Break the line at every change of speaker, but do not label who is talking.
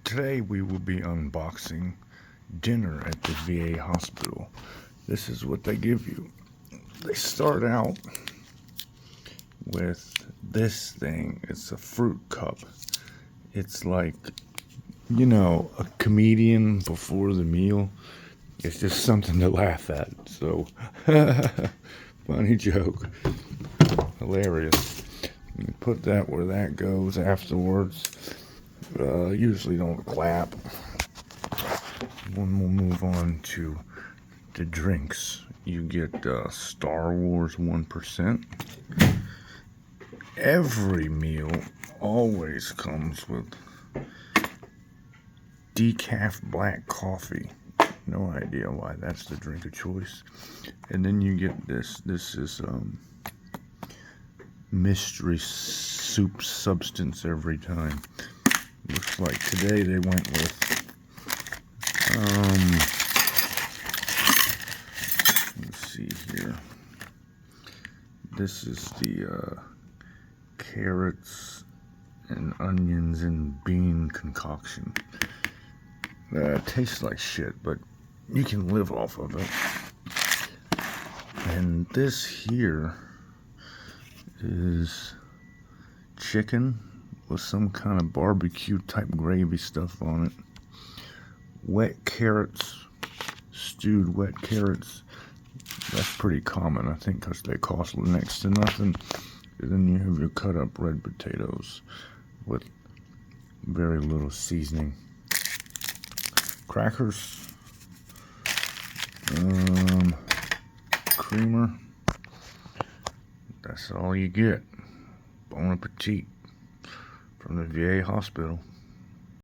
Today we will be unboxing dinner at the VA hospital. This is what they give you. They start out with this thing. It's a fruit cup. It's like, a comedian before the meal. It's just something to laugh at. So, funny joke. Hilarious. You put that where that goes afterwards. Usually don't clap. Then we'll move on to the drinks. You get Star Wars 1%. Every meal always comes with decaf black coffee. No idea why that's the drink of choice. And then you get this. This is mystery soup substance every time. Looks like today they went with let's see here. This is the carrots and onions and bean concoction. Tastes like shit, but you can live off of it. And this here is chicken with some kind of barbecue type gravy stuff on it. Wet carrots, stewed wet carrots. That's pretty common, I think, because they cost next to nothing. And then you have your cut up red potatoes with very little seasoning. Crackers, creamer. That's all you get. Bon appetit from the VA hospital.